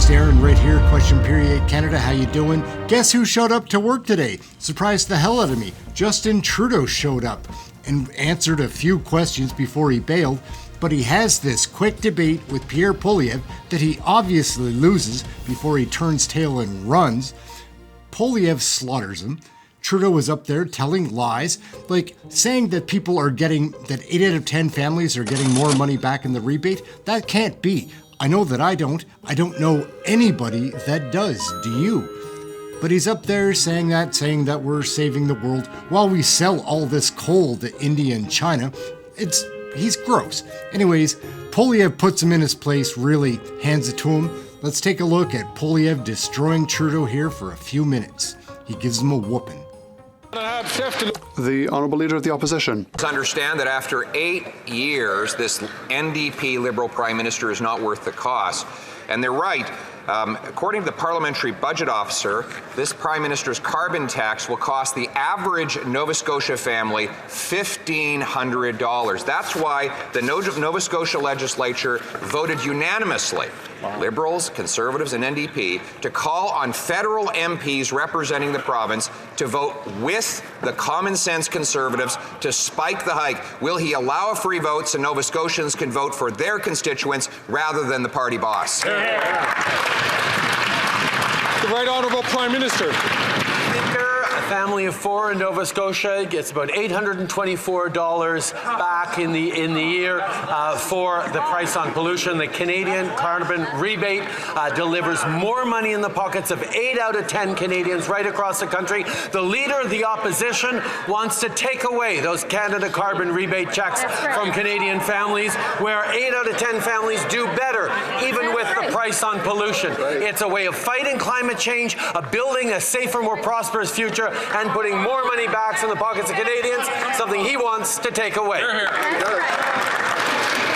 Just Aaron right here, Question Period Canada, how you doing? Guess who showed up to work today? Surprised the hell out of me. Justin Trudeau showed up and answered a few questions before he bailed, but he has this quick debate with Pierre Poilievre that he obviously loses before he turns tail and runs. Poilievre slaughters him. Trudeau was up there telling lies, like saying that people are getting, that 8 out of 10 families are getting more money back in the rebate. That can't be. I know that I don't. I don't know anybody that does. Do you? But he's up there saying that we're saving the world while we sell all this coal to India and China. He's gross. Anyways, Poilievre puts him in his place, really hands it to him. Let's take a look at Poilievre destroying Trudeau here for a few minutes. He gives him a whooping. The Honourable Leader of the Opposition. Understand that after 8 years, this NDP Liberal Prime Minister is not worth the cost. And they're right. According to the Parliamentary Budget Officer, this Prime Minister's carbon tax will cost the average Nova Scotia family $1,500. That's why the Nova Scotia legislature voted unanimously, Liberals, Conservatives and NDP, to call on federal MPs representing the province to vote with the common sense Conservatives to spike the hike. Will he allow a free vote so Nova Scotians can vote for their constituents rather than the party boss? The Right Honourable Prime Minister. Speaker, a family of 4 in Nova Scotia gets about $824 back in the year for the price on pollution. The Canadian carbon rebate delivers more money in the pockets of 8 out of 10 Canadians right across the country. The Leader of the Opposition wants to take away those Canada carbon rebate checks from Canadian families, where 8 out of 10 families do better, even with the price on pollution. It's a way of fighting climate change, of building a safer, more prosperous future, and putting more money back in the pockets of Canadians, something he wants to take away.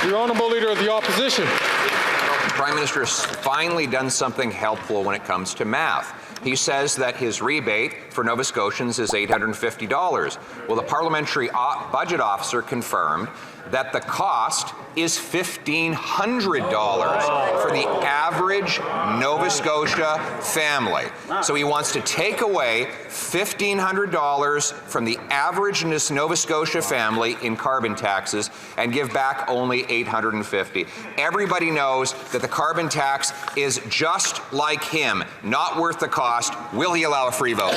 The Honourable Leader of the Opposition. The Prime Minister has finally done something helpful when it comes to math. He says that his rebate for Nova Scotians is $850. Well, the Parliamentary Budget Officer confirmed that the cost is $1,500 for the average Nova Scotia family. So he wants to take away $1,500 from the average Nova Scotia family in carbon taxes and give back only $850. Everybody knows that the carbon tax is just like him, not worth the cost. Will he allow a free vote?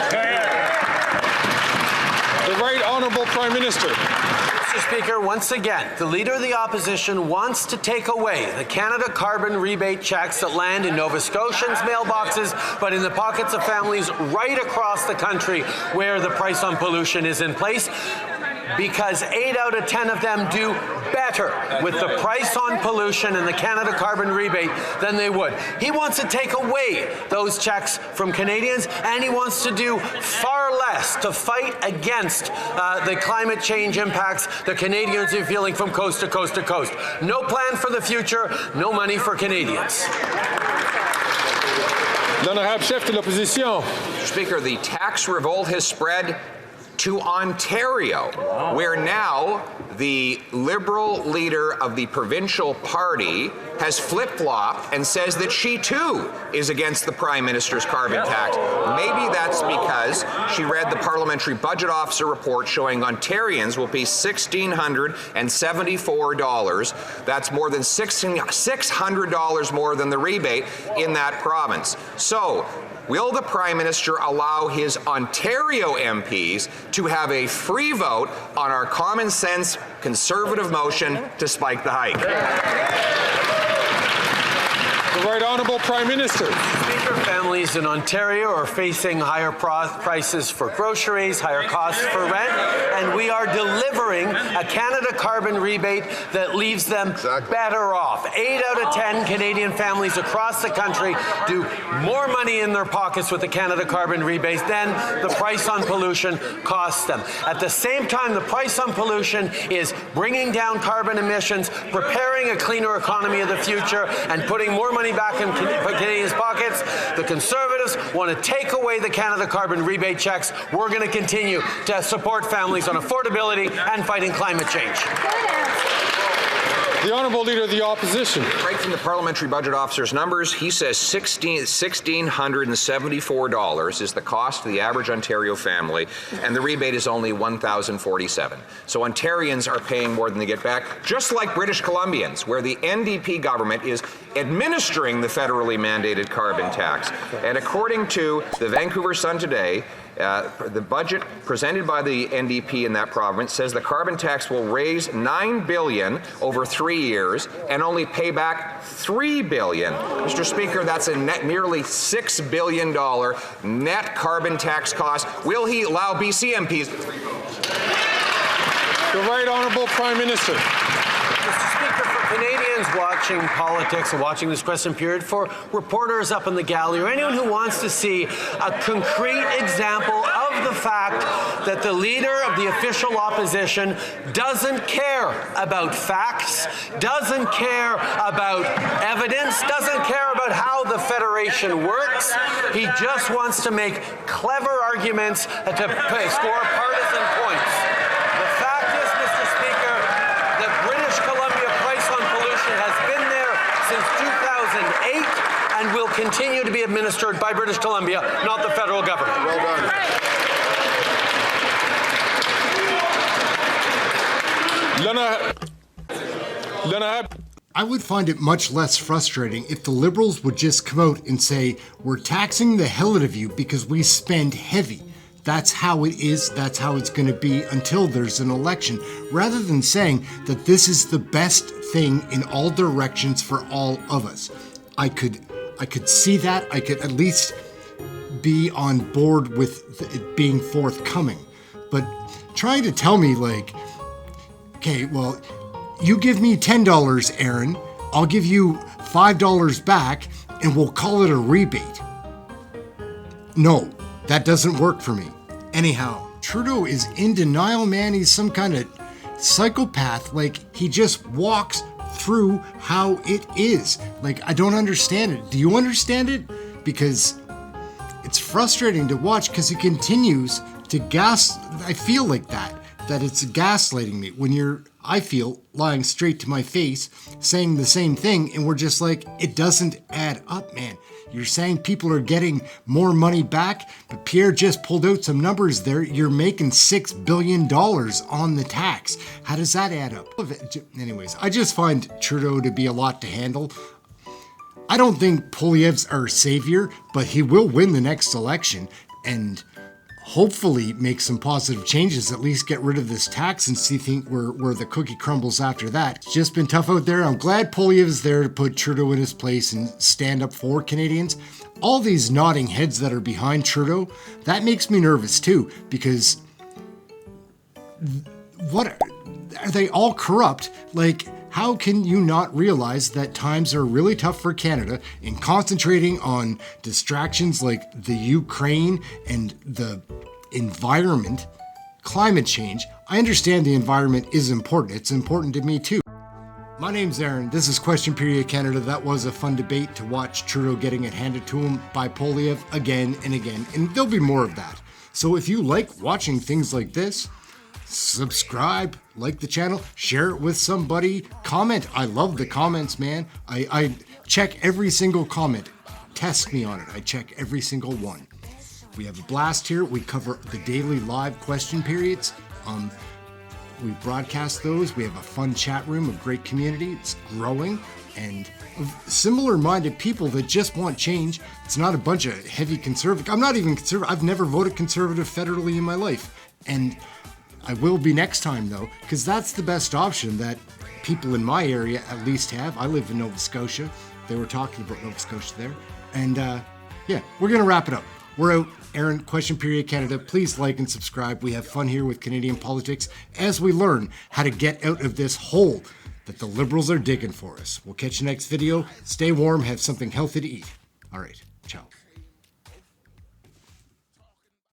The Right Honourable Prime Minister. Mr. Speaker, once again, the Leader of the Opposition wants to take away the Canada carbon rebate checks that land in Nova Scotians' mailboxes, but in the pockets of families right across the country where the price on pollution is in place, because 8 out of 10 of them do better with the price on pollution and the Canada carbon rebate than they would. He wants to take away those checks from Canadians, and he wants to do far less to fight against the climate change impacts the Canadians are feeling from coast to coast to coast. No plan for the future, no money for Canadians. L'honorable chef de l'opposition. Speaker, the tax revolt has spread to Ontario, where now the Liberal leader of the provincial party has flip-flopped and says that she too is against the Prime Minister's carbon tax. Maybe that's because she read the Parliamentary Budget Officer report showing Ontarians will pay $1,674. That's more than $600 more than the rebate in that province. So, will the Prime Minister allow his Ontario MPs to have a free vote on our common sense Conservative motion to spike the hike? The Right Honourable Prime Minister. Speaker, families in Ontario are facing higher prices for groceries, higher costs for rent, and we are delivering a Canada carbon rebate that leaves them better off. 8 out of 10 Canadian families across the country do more money in their pockets with the Canada carbon rebate than the price on pollution costs them. At the same time, the price on pollution is bringing down carbon emissions, preparing a cleaner economy of the future, and putting more money back in Canadians' pockets. The Conservatives want to take away the Canada carbon rebate checks. We're going to continue to support families on affordability and fighting climate change. The Honourable Leader of the Opposition. Right from the Parliamentary Budget Officer's numbers, he says $1,674 is the cost of the average Ontario family, and the rebate is only $1,047. So Ontarians are paying more than they get back, just like British Columbians, where the NDP government is administering the federally mandated carbon tax. And according to the Vancouver Sun today, the budget presented by the NDP in that province says the carbon tax will raise $9 billion over 3 years and only pay back $3 billion. Mr. Speaker, that's a net nearly $6 billion net carbon tax cost. Will he allow BC MPs? The Right Honourable Prime Minister. Mr. Speaker, for Canadians watching politics and watching this question period, for reporters up in the gallery, or anyone who wants to see a concrete example of the fact that the leader of the official opposition doesn't care about facts, doesn't care about evidence, doesn't care about how the Federation works. He just wants to make clever arguments to score partisan points. The fact is, Mr. Speaker, that British Columbia price on pollution has been there since 2008 and will continue to be administered by British Columbia, not the federal government. Well done. I would find it much less frustrating if the Liberals would just come out and say, we're taxing the hell out of you because we spend heavy. That's how it is, that's how it's going to be until there's an election, rather than saying that this is the best thing in all directions for all of us. I could see that. I could at least be on board with it being forthcoming. But trying to tell me like, okay, well, you give me $10, Aaron, I'll give you $5 back, and we'll call it a rebate. No, that doesn't work for me. Anyhow, Trudeau is in denial, man. He's some kind of psychopath. Like, he just walks through how it is. Like, I don't understand it. Do you understand it? Because it's frustrating to watch because he continues to I feel like that it's gaslighting me when you're, I feel, lying straight to my face, saying the same thing, and we're just like, it doesn't add up, man. You're saying people are getting more money back, but Pierre just pulled out some numbers there. You're making $6 billion on the tax. How does that add up? Anyways, I just find Trudeau to be a lot to handle. I don't think Poilievre's our savior, but he will win the next election and hopefully make some positive changes, at least get rid of this tax and see where the cookie crumbles after that. It's just been tough out there. I'm glad Poilievre's there to put Trudeau in his place and stand up for Canadians. All these nodding heads that are behind Trudeau, that makes me nervous too, because what are they all corrupt? Like, how can you not realize that times are really tough for Canada in concentrating on distractions like the Ukraine and the environment, climate change? I understand the environment is important. It's important to me too. My name's Aaron. This is Question Period Canada. That was a fun debate to watch Trudeau getting it handed to him by Poilievre again and again, and there'll be more of that. So if you like watching things like this, subscribe, like the channel, share it with somebody, comment. I love the comments, man. I check every single comment. Test me on it. I check every single one. We have a blast here. We cover the daily live question periods. We broadcast those. We have a fun chat room, a great community. It's growing, and similar-minded people that just want change. It's not a bunch of heavy conservative. I'm not even conservative. I've never voted conservative federally in my life, and I will be next time, though, because that's the best option that people in my area at least have. I live in Nova Scotia. They were talking about Nova Scotia there. And, yeah, we're going to wrap it up. We're out. Aaron, Question Period Canada. Please like and subscribe. We have fun here with Canadian politics as we learn how to get out of this hole that the Liberals are digging for us. We'll catch you next video. Stay warm. Have something healthy to eat. All right. Ciao.